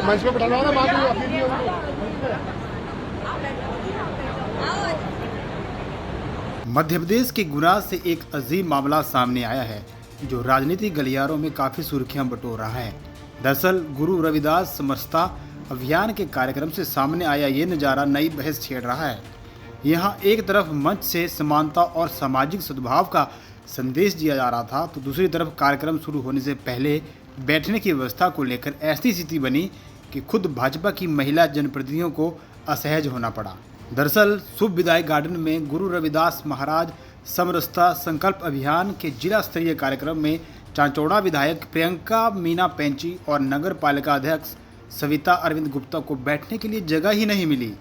मंच पे बैठा ना बात मध्य प्रदेश के गुना से एक अजीब मामला सामने आया है जो राजनीतिक गलियारों में काफी सुर्खियां बटोर रहा है। दरअसल गुरु रविदास समरसता अभियान के कार्यक्रम से सामने आया ये नज़ारा नई बहस छेड़ रहा है। यहाँ एक तरफ मंच से समानता और सामाजिक सद्भाव का संदेश दिया जा रहा था, तो दूसरी तरफ कार्यक्रम शुरू होने से पहले बैठने की व्यवस्था को लेकर ऐसी स्थिति बनी कि खुद भाजपा की महिला जनप्रतिनिधियों को असहज होना पड़ा। दरअसल शुभ विदाई गार्डन में गुरु रविदास महाराज समरसता संकल्प अभियान के जिला स्तरीय कार्यक्रम में चांचौड़ा विधायक प्रियंका मीना पैंची और नगर पालिका अध्यक्ष सविता अरविंद गुप्ता को बैठने के लिए जगह ही नहीं मिली।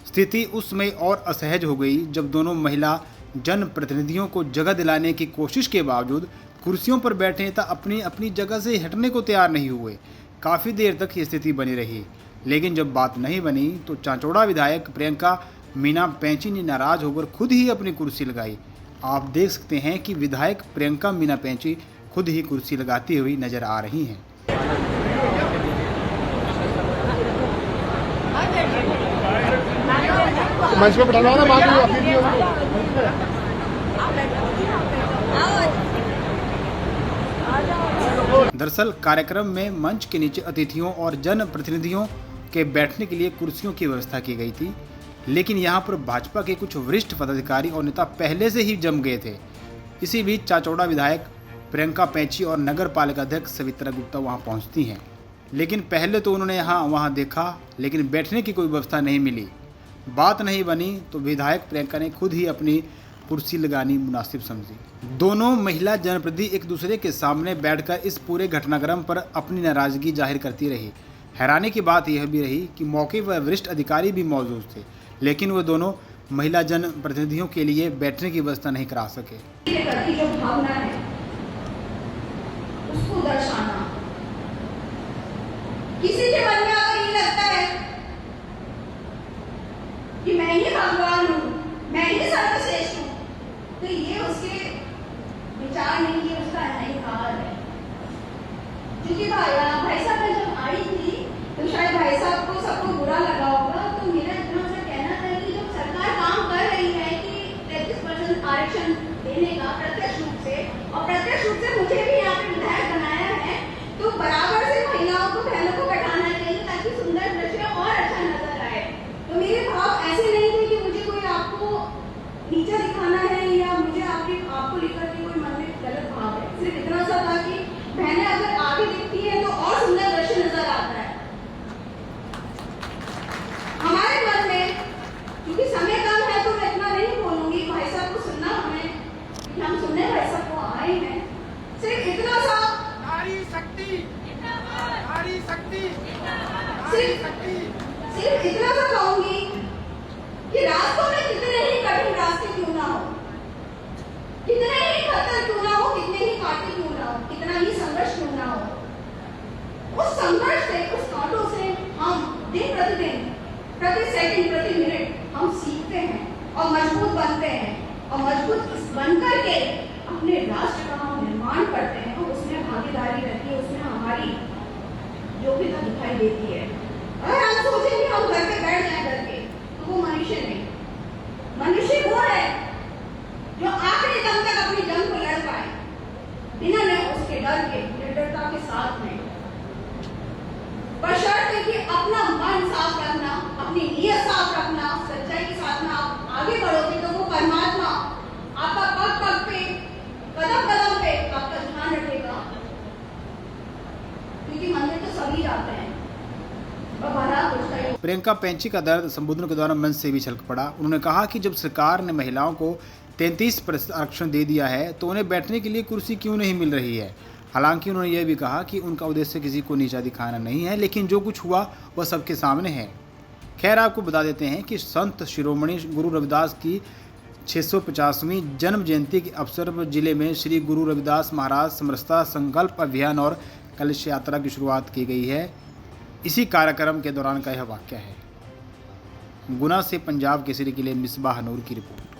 स्थिति उस समय और असहज हो गई जब दोनों महिला जनप्रतिनिधियों को जगह दिलाने की कोशिश के बावजूद कुर्सियों पर बैठे नेता अपनी अपनी जगह से हटने को तैयार नहीं हुए। काफ़ी देर तक ये स्थिति बनी रही, लेकिन जब बात नहीं बनी तो चांचौड़ा विधायक प्रियंका मीना पैंची ने नाराज होकर खुद ही अपनी कुर्सी लगाई। आप देख सकते हैं कि विधायक प्रियंका मीना पैंची खुद ही कुर्सी लगाती हुई नजर आ रही हैं। मंच पे बैठा ना बात दरअसल कार्यक्रम में मंच के नीचे अतिथियों और जनप्रतिनिधियों के बैठने के लिए कुर्सियों की व्यवस्था की गई थी, लेकिन यहां पर भाजपा के कुछ वरिष्ठ पदाधिकारी और नेता पहले से ही जम गए थे। इसी बीच चांचौड़ा विधायक प्रियंका पैंची और नगर पालिका अध्यक्ष सविता गुप्ता वहां पहुंचती हैं, लेकिन पहले तो उन्होंने वहां देखा, लेकिन बैठने की कोई व्यवस्था नहीं मिली। बात नहीं बनी तो विधायक प्रियंका ने खुद ही अपनी कुर्सी लगानी मुनासिब समझी। दोनों महिला जनप्रतिनिधि एक दूसरे के सामने बैठकर इस पूरे घटनाक्रम पर अपनी नाराजगी जाहिर करती रही। हैरानी की बात यह भी रही कि मौके पर वरिष्ठ अधिकारी भी मौजूद थे, लेकिन वो दोनों महिला जनप्रतिनिधियों के लिए बैठने की व्यवस्था नहीं करा सके। जो भावना है उसको दर्शाना, किसी के मन में अगर ये लगता है कि मैं ही भगवान हूँ, मैं ही सर्वश्रेष्ठ हूँ, तो ये उसके विचार नहीं, ये उसका अहंकार है। क्योंकि भाई साहब ने जब आई थी तो शायद भाई साहब को सबको बुरा लगा होगा, तो मेरा इतना सा कहना था कि जब सरकार काम कर रही है कि 33% आरक्षण देने का प्रत्यक्ष रूप से, और प्रत्यक्ष रूप से मुझे भी यहाँ पे विधायक बनाया है, तो बराबर से महिलाओं को बहनों को बैठाना चाहिए ताकि सुंदर दृश्य और अच्छा नजर आए। तो मेरे भाव ऐसे नहीं थे कि मुझे कोई आपको नीचा दिखाना है या मुझे आपको लेकर के कोई मन में गलत भाव है। सिर्फ इतना सा था कि बहनें अगर आगे दिखती है तो और सुंदर दृश्य नजर आता है हमारे मन में। क्योंकि समय कम है तो मैं इतना नहीं बोलूंगी, भाई साहब को सुनना हमें, कि हम सुनने भाई साहब को आए हैं। सिर्फ इतना सा, नारी शक्ति, नारी शक्ति, सिर्फ इतना सा कहूंगी कि रास्तों में कितने ही कठिन रास्ते क्यों ना हो, कितने ही खतर क्यों ना हो, कितने ही कांटे क्यों ना हो, कितना ही संघर्ष क्यों ना हो, उस संघर्ष से, उस कांटों से हम दिन प्रतिदिन, प्रति सेकंड, प्रति मिनट हम सीखते हैं और मजबूत बनते हैं, और मजबूत बनकर के अपने राष्ट्र का हम निर्माण करते हैं, और उसमें भागीदारी रहती है, उसमें हमारी योग्यता दिखाई देती है। अगर हम सोचेंगे हम घर पे बैठ जाए करके, तो वो मनुष्य नहीं। मनुष्य वो है जो आखिरी दम तक अपनी जंग को लड़ पाए बिना उसके डर के, निडरता के साथ में, बशर्ते कि अपना मन साफ रखना, अपनी नीयत साफ रखना, सच्चाई के साथ में आप आगे बढ़ोगे तो वो परमात्मा आपका पग पग पे, कदम कदम पे आपका ध्यान रखेगा। क्योंकि मंदिर तो सभी जाते हैं। प्रियंका पैंची का दर्द संबोधन के दौरान मंच से भी छलक पड़ा। उन्होंने कहा कि जब सरकार ने महिलाओं को 33% आरक्षण दे दिया है तो उन्हें बैठने के लिए कुर्सी क्यों नहीं मिल रही है। हालांकि उन्होंने यह भी कहा कि उनका उद्देश्य किसी को नीचा दिखाना नहीं है, लेकिन जो कुछ हुआ वह सबके सामने है। खैर, आपको बता देते हैं कि संत शिरोमणि गुरु रविदास की 650वीं जन्म जयंती के अवसर पर जिले में श्री गुरु रविदास महाराज समरसता संकल्प अभियान और कलश यात्रा की शुरुआत की गई है। इसी कार्यक्रम के दौरान का यह वाकया है। गुना से पंजाब केसरी के लिए मिसबाह नूर की रिपोर्ट।